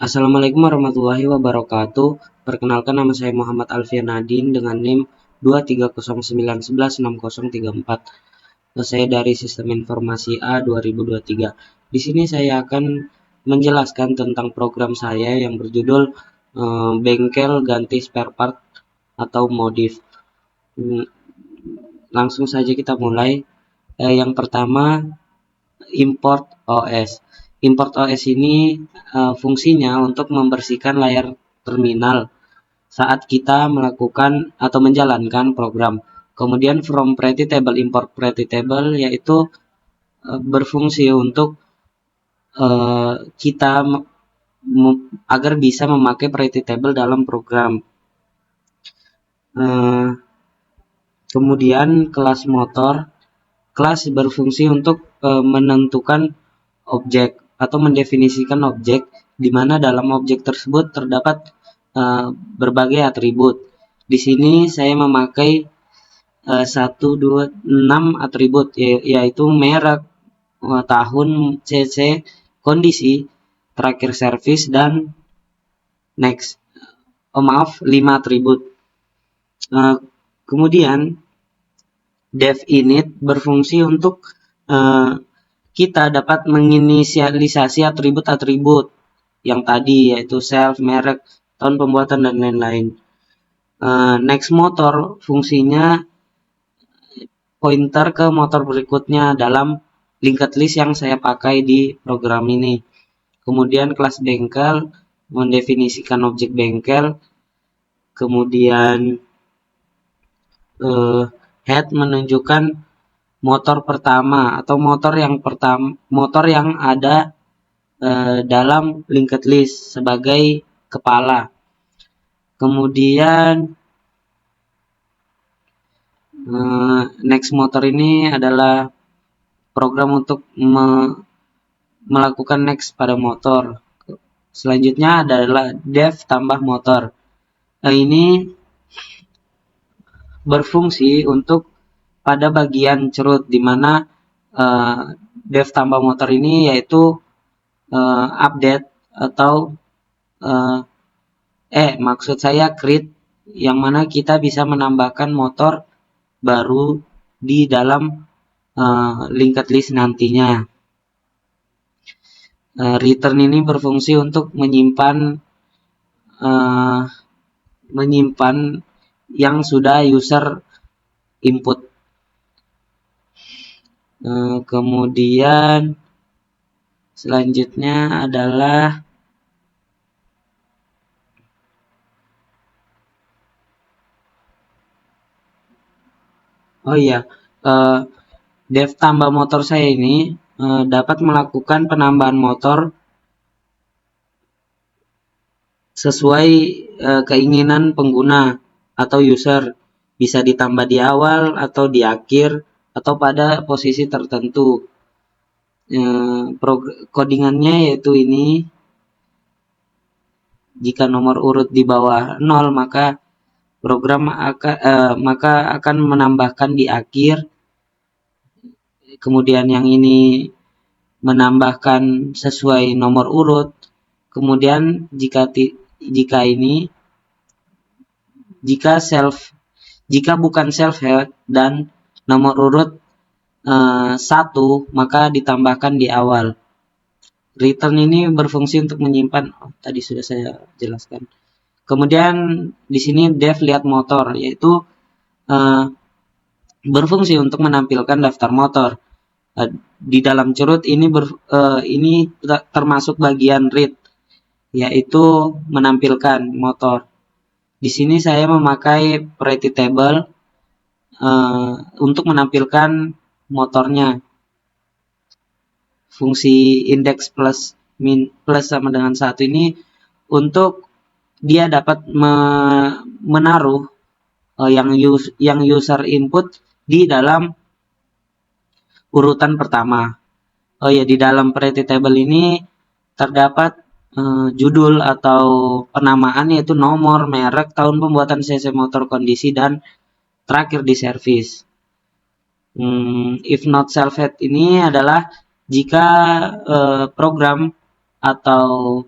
Assalamualaikum warahmatullahi wabarakatuh. Perkenalkan, nama saya Muhammad Alfian Nadin dengan NIM 23091166034. Saya dari Sistem Informasi A 2023. Di sini saya akan menjelaskan tentang program saya yang berjudul bengkel ganti spare part atau modif. Langsung saja kita mulai. Yang pertama, import OS. Import OS ini fungsinya untuk membersihkan layar terminal saat kita melakukan atau menjalankan program. Kemudian from pretty table, import pretty table yaitu berfungsi untuk kita agar bisa memakai pretty table dalam program. Kemudian kelas motor. Kelas berfungsi untuk menentukan objek atau mendefinisikan objek, di mana dalam objek tersebut terdapat berbagai atribut. Di sini saya memakai 6 atribut, yaitu merek, tahun, CC, kondisi, terakhir servis, dan next. 5 atribut. Kemudian dev init berfungsi untuk kita dapat menginisialisasi atribut-atribut yang tadi, yaitu self, merek, tahun pembuatan, dan lain-lain. Next motor fungsinya pointer ke motor berikutnya dalam linked list yang saya pakai di program ini. Kemudian kelas bengkel mendefinisikan objek bengkel. Kemudian head menunjukkan motor pertama atau motor yang ada dalam linked list sebagai kepala. Kemudian next motor ini adalah program untuk melakukan next pada motor. Selanjutnya adalah dev tambah motor. Ini berfungsi untuk pada bagian cerut, di mana dev tambah motor ini yaitu update atau maksud saya create, yang mana kita bisa menambahkan motor baru di dalam linked list nantinya. Return ini berfungsi untuk menyimpan yang sudah user input. Kemudian selanjutnya adalah dev tambah motor saya ini dapat melakukan penambahan motor sesuai keinginan pengguna atau user. Bisa ditambah di awal atau di akhir atau pada posisi tertentu. Codingannya yaitu ini. Jika nomor urut di bawah 0, maka program akan menambahkan di akhir. Kemudian yang ini menambahkan sesuai nomor urut. Kemudian jika bukan self head dan nomor urut 1, maka ditambahkan di awal. Return ini berfungsi untuk menyimpan, tadi sudah saya jelaskan. Kemudian di sini dev lihat motor, yaitu berfungsi untuk menampilkan daftar motor. Di dalam cerut ini termasuk bagian read, yaitu menampilkan motor. Di sini saya memakai pretty table untuk menampilkan motornya. Fungsi index plus sama dengan 1 ini untuk dia dapat menaruh yang user input di dalam urutan pertama. Di dalam pretty table ini terdapat judul atau penamaan, yaitu nomor, merek, tahun pembuatan, CC motor, kondisi, dan terakhir di servis. If not self head ini adalah jika program atau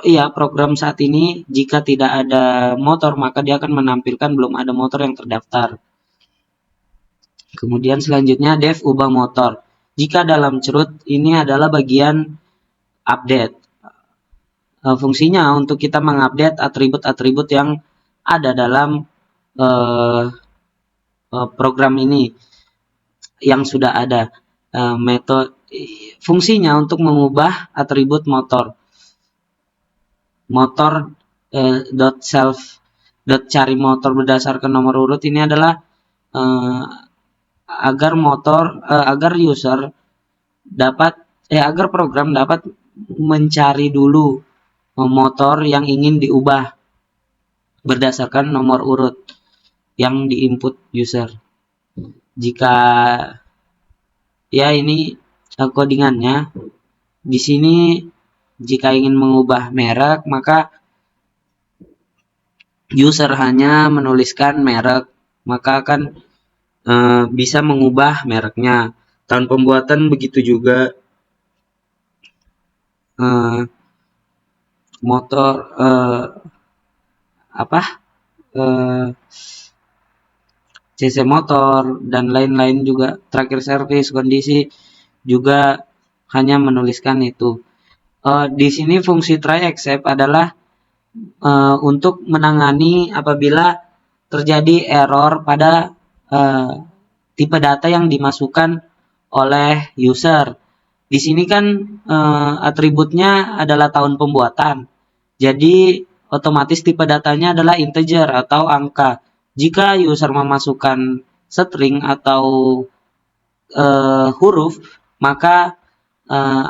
Iya, program saat ini jika tidak ada motor maka dia akan menampilkan belum ada motor yang terdaftar. Kemudian selanjutnya dev ubah motor. Jika dalam cerut ini adalah bagian update. Fungsinya untuk kita mengupdate atribut-atribut yang ada dalam program ini yang sudah ada. Metode fungsinya untuk mengubah atribut motor. Motor self cari motor berdasarkan nomor urut ini adalah agar user dapat agar program dapat mencari dulu motor yang ingin diubah berdasarkan nomor urut yang diinput user. Jika ya ini codingannya di sini, jika ingin mengubah merek maka user hanya menuliskan merek, maka akan bisa mengubah mereknya. Tahun pembuatan begitu juga. Motor CC motor dan lain-lain juga, terakhir servis, kondisi juga hanya menuliskan itu. Di sini fungsi try except adalah untuk menangani apabila terjadi error pada tipe data yang dimasukkan oleh user. Di sini kan atributnya adalah tahun pembuatan. Jadi otomatis tipe datanya adalah integer atau angka. Jika user memasukkan string atau huruf, maka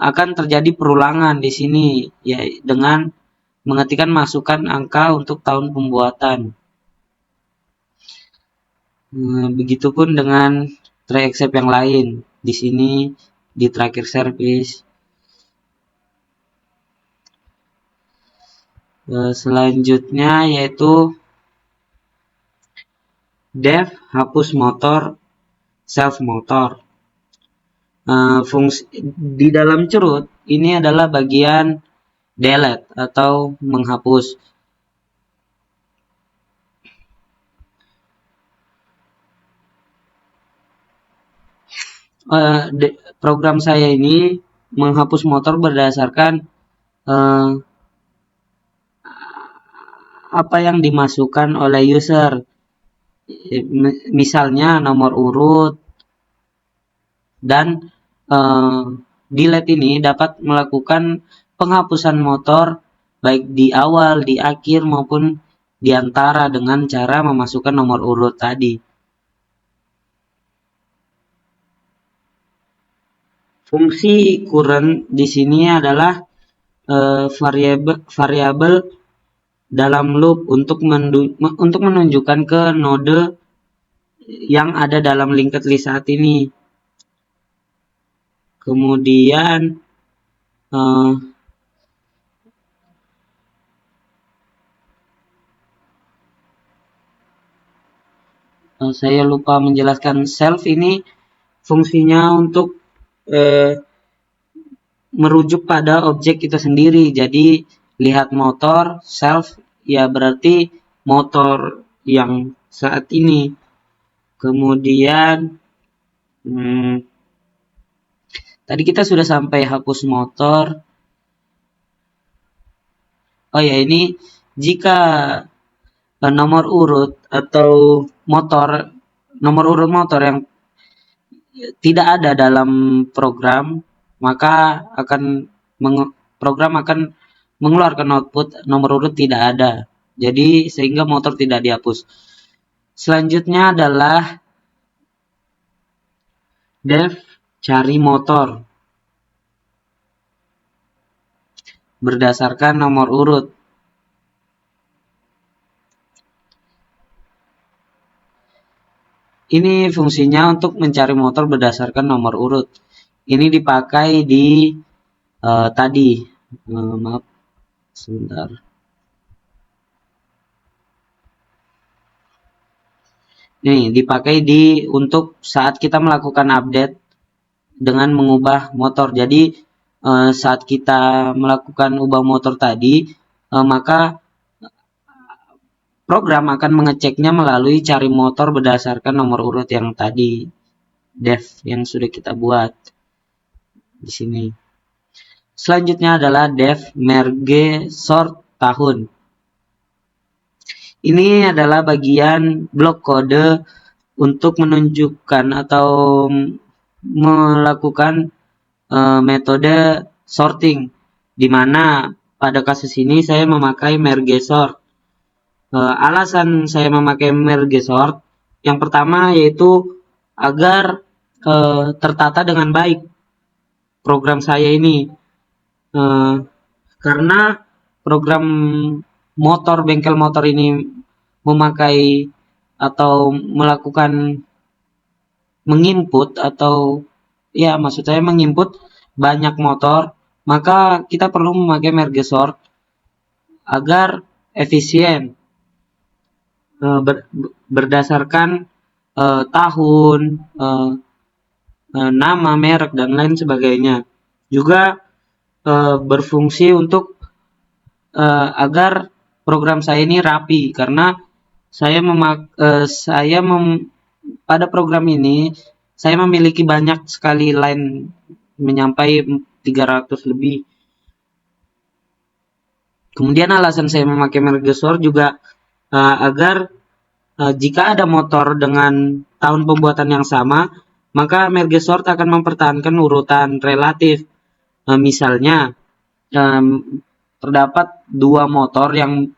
akan terjadi perulangan di sini ya dengan mengetikkan masukan angka untuk tahun pembuatan. Begitupun dengan try except yang lain. Di sini di terakhir service. Selanjutnya yaitu dev hapus motor self motor. Fungsi di dalam cerut ini adalah bagian delete atau menghapus. Program saya ini menghapus motor berdasarkan apa yang dimasukkan oleh user. Misalnya nomor urut, dan delete ini dapat melakukan penghapusan motor baik di awal, di akhir maupun di antara dengan cara memasukkan nomor urut tadi. Fungsi current di sini adalah variabel dalam loop untuk menunjukkan ke node yang ada dalam linked list saat ini. Kemudian saya lupa menjelaskan self ini fungsinya untuk merujuk pada objek itu sendiri. Jadi lihat motor self ya berarti motor yang saat ini. Kemudian tadi kita sudah sampai hapus motor. Oh ya, ini jika nomor urut atau nomor urut motor yang tidak ada dalam program, maka program akan mengeluarkan output nomor urut tidak ada. Jadi sehingga motor tidak dihapus. Selanjutnya adalah dev cari motor berdasarkan nomor urut. Ini fungsinya untuk mencari motor berdasarkan nomor urut. Ini dipakai di tadi. Maaf, sebentar. Nih, dipakai untuk saat kita melakukan update dengan mengubah motor. Jadi saat kita melakukan ubah motor tadi, maka program akan mengeceknya melalui cari motor berdasarkan nomor urut yang tadi, def yang sudah kita buat di sini. Selanjutnya adalah def merge sort tahun. Ini adalah bagian blok kode untuk menunjukkan atau melakukan metode sorting, di mana pada kasus ini saya memakai merge sort. Alasan saya memakai merge sort yang pertama yaitu agar tertata dengan baik program saya ini, karena program bengkel motor ini memakai atau melakukan menginput atau ya maksud saya menginput banyak motor, maka kita perlu memakai merge sort agar efisien berdasarkan tahun, nama, merek, dan lain sebagainya. Juga berfungsi untuk agar program saya ini rapi, karena pada program ini saya memiliki banyak sekali line menyampai 300 lebih. Kemudian alasan saya memakai merge sort juga agar jika ada motor dengan tahun pembuatan yang sama, maka merge sort akan mempertahankan urutan relatif. Misalnya terdapat 2 motor yang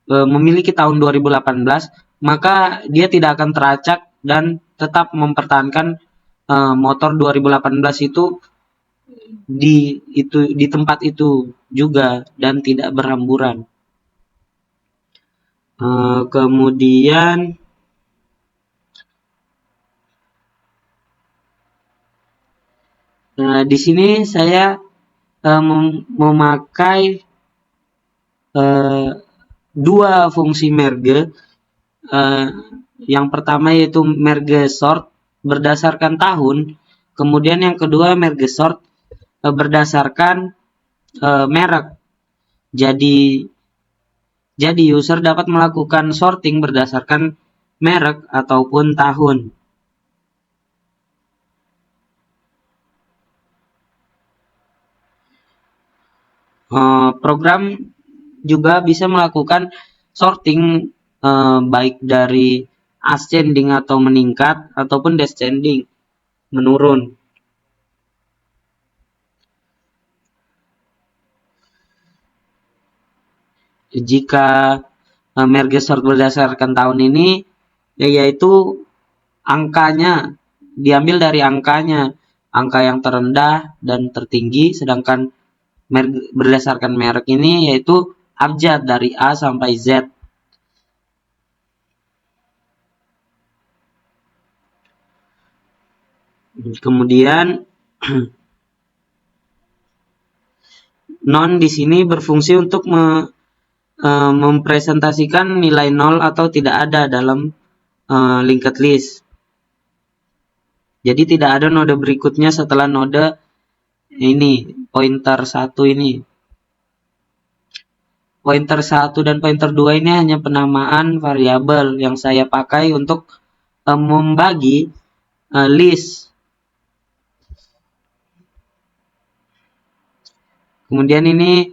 memiliki tahun 2018, maka dia tidak akan teracak dan tetap mempertahankan motor 2018 itu di tempat itu juga dan tidak berhamburan. Kemudian di sini saya memakai 2 fungsi merge. Yang pertama yaitu merge sort berdasarkan tahun, kemudian yang kedua merge sort berdasarkan merek. Jadi user dapat melakukan sorting berdasarkan merek ataupun tahun. Program juga bisa melakukan sorting baik dari ascending atau meningkat ataupun descending, menurun. Jika merge sort berdasarkan tahun ini, yaitu angkanya diambil dari angka yang terendah dan tertinggi, sedangkan berdasarkan merek ini yaitu abjad dari A sampai Z. Kemudian non di sini berfungsi untuk mempresentasikan nilai 0 atau tidak ada dalam linked list. Jadi tidak ada node berikutnya setelah node ini, pointer 1 ini. Pointer 1 dan pointer 2 ini hanya penamaan variabel yang saya pakai untuk membagi list. Kemudian ini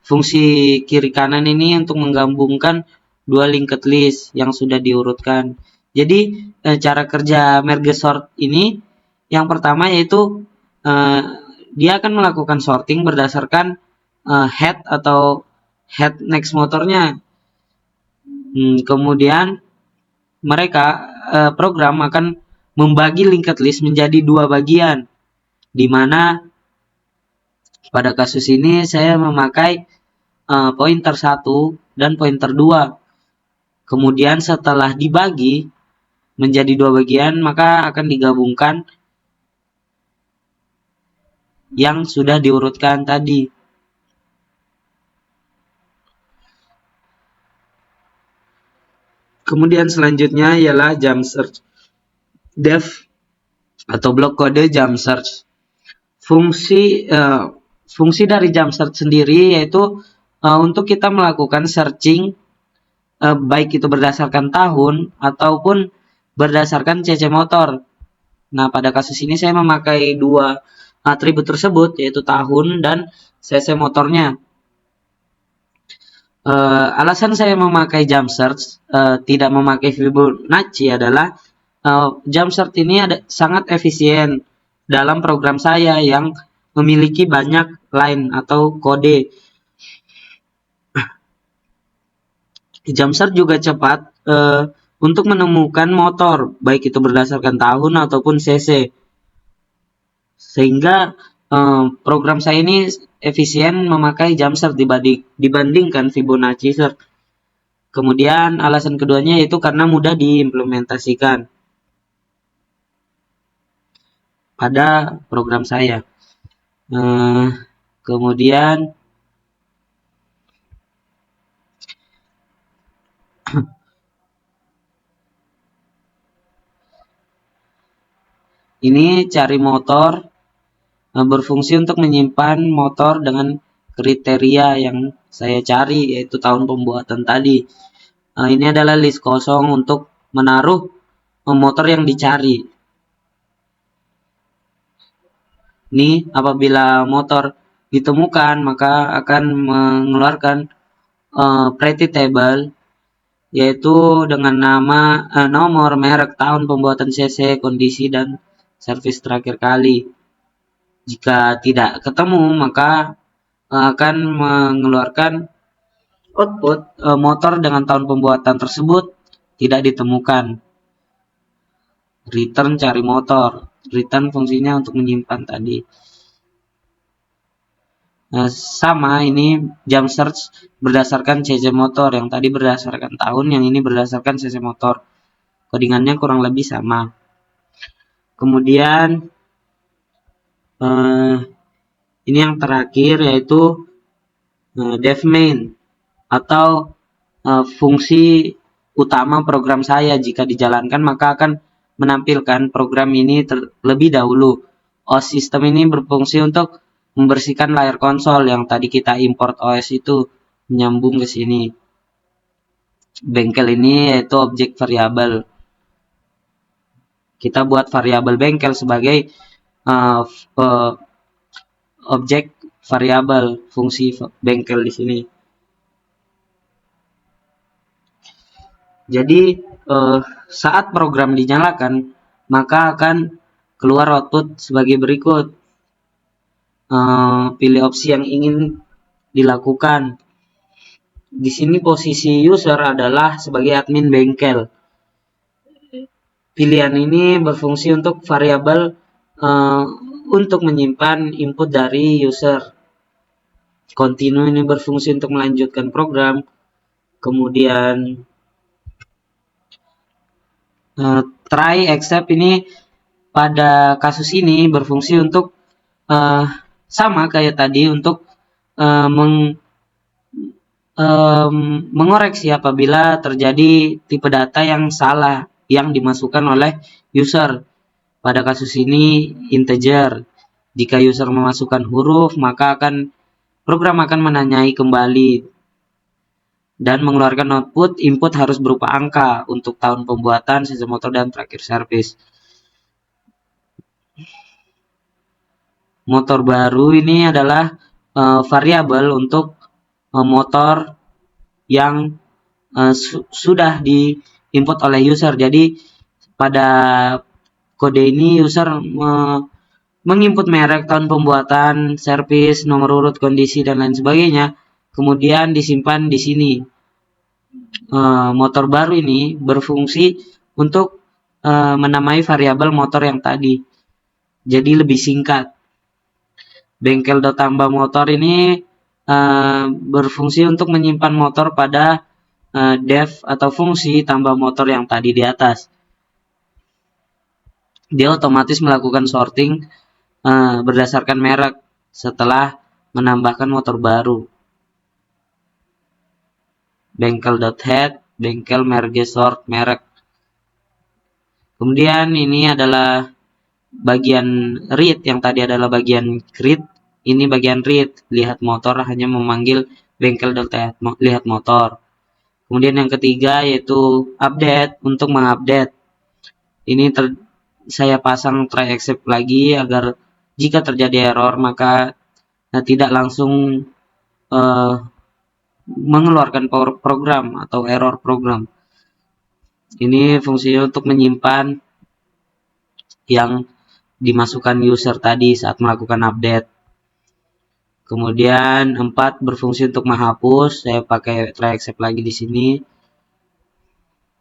fungsi kiri kanan ini untuk menggabungkan 2 linked list yang sudah diurutkan. Jadi cara kerja merge sort ini yang pertama yaitu dia akan melakukan sorting berdasarkan head atau head next motornya. Kemudian program akan membagi linked list menjadi 2 bagian, di mana pada kasus ini saya memakai pointer 1 dan pointer 2. Kemudian setelah dibagi menjadi 2 bagian, maka akan digabungkan yang sudah diurutkan tadi. Kemudian selanjutnya ialah jump search. Def atau blok kode jump search. Fungsi dari jump search sendiri yaitu untuk kita melakukan searching, baik itu berdasarkan tahun ataupun berdasarkan CC motor. Nah, pada kasus ini saya memakai dua atribut tersebut, yaitu tahun dan CC motornya. Alasan saya memakai jump search, tidak memakai Fibonacci adalah jump search ini sangat efisien dalam program saya yang memiliki banyak line atau kode. Jump search juga cepat untuk menemukan motor, baik itu berdasarkan tahun ataupun CC. Sehingga program saya ini efisien memakai jump search dibandingkan Fibonacci search. Kemudian alasan keduanya yaitu karena mudah diimplementasikan pada program saya. Kemudian ini cari motor, berfungsi untuk menyimpan motor dengan kriteria yang saya cari, yaitu tahun pembuatan tadi. Ini adalah list kosong untuk menaruh motor yang dicari. Ini apabila motor ditemukan maka akan mengeluarkan pretty table, yaitu dengan nama, nomor, merek, tahun pembuatan, CC, kondisi, dan servis terakhir kali. Jika tidak ketemu maka akan mengeluarkan output motor dengan tahun pembuatan tersebut tidak ditemukan. Return cari motor. Return fungsinya untuk menyimpan tadi. Sama, ini jump search berdasarkan CC motor, yang tadi berdasarkan tahun, yang ini berdasarkan CC motor. Codingannya kurang lebih sama. Kemudian ini yang terakhir yaitu dev main atau fungsi utama program saya. Jika dijalankan maka akan menampilkan program ini terlebih dahulu. OS sistem ini berfungsi untuk membersihkan layar konsol yang tadi kita import OS itu, menyambung ke sini. Bengkel ini yaitu objek variabel. Kita buat variabel bengkel sebagai objek variabel fungsi bengkel di sini. Jadi saat program dinyalakan maka akan keluar output sebagai berikut. Pilih opsi yang ingin dilakukan. Di sini posisi user adalah sebagai admin bengkel. Pilihan ini berfungsi untuk variabel untuk menyimpan input dari user. Continue ini berfungsi untuk melanjutkan program. Kemudian try except ini pada kasus ini berfungsi untuk sama kayak tadi, untuk mengoreksi apabila terjadi tipe data yang salah yang dimasukkan oleh user. Pada kasus ini integer. Jika user memasukkan huruf maka program akan menanyai kembali dan mengeluarkan output. Input harus berupa angka untuk tahun pembuatan, CC motor, dan terakhir servis. Motor baru ini adalah variabel untuk motor yang sudah diinput oleh user. Jadi pada kode ini user menginput merek, tahun pembuatan, servis, nomor urut, kondisi, dan lain sebagainya. Kemudian disimpan di sini. Motor baru ini berfungsi untuk menamai variabel motor yang tadi. Jadi lebih singkat. Bengkel.tambah motor ini berfungsi untuk menyimpan motor pada dev atau fungsi tambah motor yang tadi di atas. Dia otomatis melakukan sorting berdasarkan merek setelah menambahkan motor baru. Bengkel.head, bengkel merge sort merek. Kemudian ini adalah bagian read yang tadi adalah bagian read, ini bagian read, lihat motor hanya memanggil bengkel.lihat motor. Kemudian yang ketiga yaitu update, untuk mengupdate. Ini saya pasang try except lagi agar jika terjadi error maka tidak langsung mengeluarkan program atau error program. Ini fungsinya untuk menyimpan yang dimasukkan user tadi saat melakukan update. Kemudian 4 berfungsi untuk menghapus, saya pakai try except lagi di sini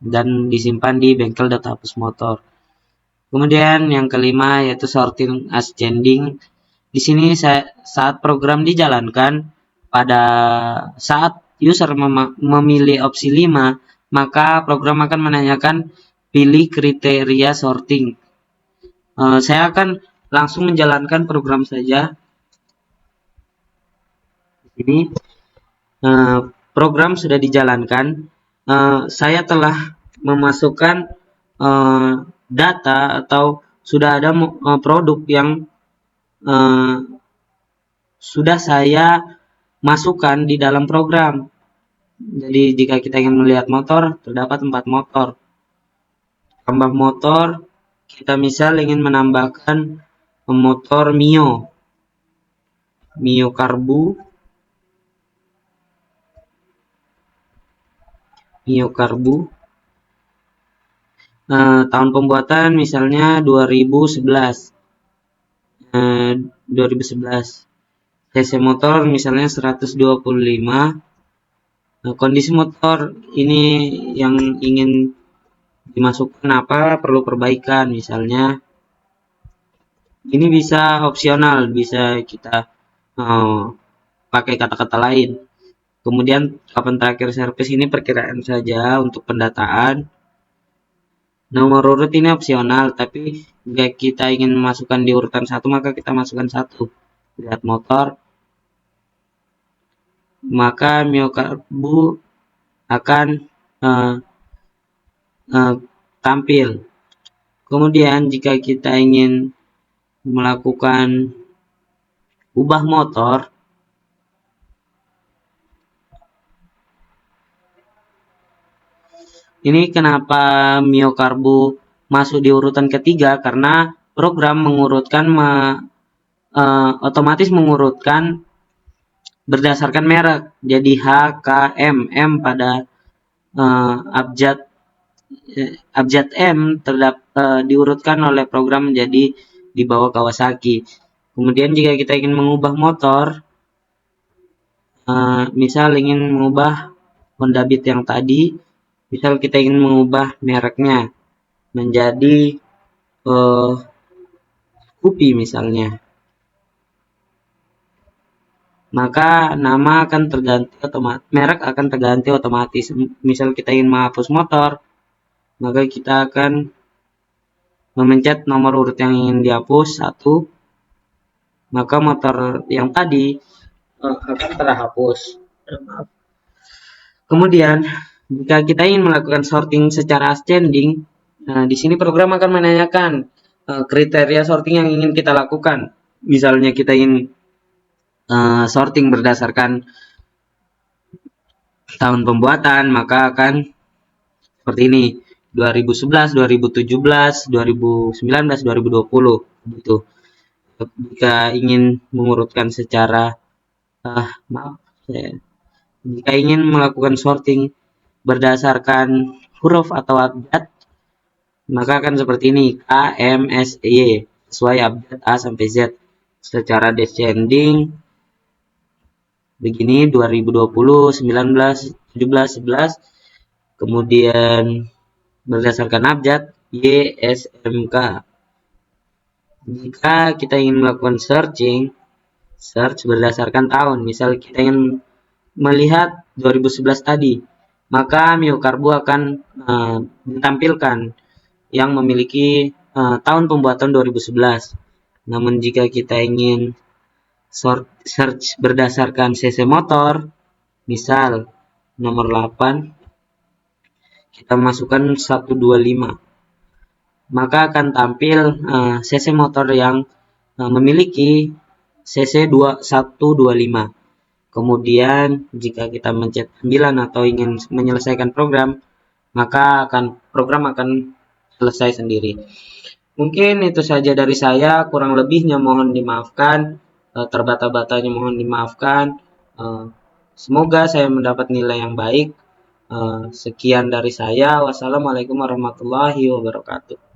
dan disimpan di bengkel.hapus motor. Kemudian yang kelima yaitu sorting ascending. Di sini saat program dijalankan, pada saat user memilih opsi 5, maka program akan menanyakan pilih kriteria sorting. Saya akan langsung menjalankan program saja. Ini program sudah dijalankan. Saya telah memasukkan data atau sudah ada produk yang sudah saya masukkan di dalam program. Jadi jika kita ingin melihat motor, terdapat 4 motor. Tambah motor, kita misal ingin menambahkan motor Mio Karbu, tahun pembuatan misalnya 2011. 2011. cc motor misalnya 125. Kondisi motor ini yang ingin dimasukkan apa, perlu perbaikan misalnya. Ini bisa opsional, bisa kita pakai kata-kata lain. Kemudian kapan terakhir servis ini perkiraan saja untuk pendataan. Nomor urut ini opsional, tapi jika kita ingin memasukkan di urutan 1 maka kita masukkan 1. Lihat motor, maka Mio Karbu akan tampil. Kemudian jika kita ingin melakukan ubah motor, ini kenapa Mio Karbu masuk di urutan ketiga, karena program mengurutkan otomatis mengurutkan berdasarkan merek. Jadi H, K, M pada abjad M diurutkan oleh program menjadi di bawah Kawasaki. Kemudian jika kita ingin mengubah motor, misal ingin mengubah Honda Beat yang tadi, misal kita ingin mengubah mereknya menjadi Scoopy misalnya, maka nama akan terganti otomatis, merek akan terganti otomatis. Misal kita ingin menghapus motor, maka kita akan memencet nomor urut yang ingin dihapus 1, maka motor yang tadi akan terhapus. Kemudian jika kita ingin melakukan sorting secara ascending, di sini program akan menanyakan kriteria sorting yang ingin kita lakukan. Misalnya kita ingin sorting berdasarkan tahun pembuatan, maka akan seperti ini: 2011, 2017, 2019, 2020 gitu. Jika ingin mengurutkan secara jika ingin melakukan sorting berdasarkan huruf atau abjad, maka akan seperti ini: A, M, S, Y, sesuai abjad A sampai Z. Secara descending begini: 2020, 19, 17, 11. Kemudian berdasarkan abjad Y, S, M, K. Jika kita ingin melakukan search berdasarkan tahun, misal kita ingin melihat 2011 tadi, maka Mio Karbu akan ditampilkan yang memiliki tahun pembuatan 2011. Namun jika kita ingin search berdasarkan cc motor, misal nomor 8, kita masukkan 125, maka akan tampil cc motor yang memiliki cc 2125. Kemudian jika kita mencet 9 atau ingin menyelesaikan program, maka program akan selesai sendiri. Mungkin itu saja dari saya, kurang lebihnya mohon dimaafkan, terbata-batanya mohon dimaafkan. Semoga saya mendapat nilai yang baik. Sekian dari saya. Wassalamualaikum warahmatullahi wabarakatuh.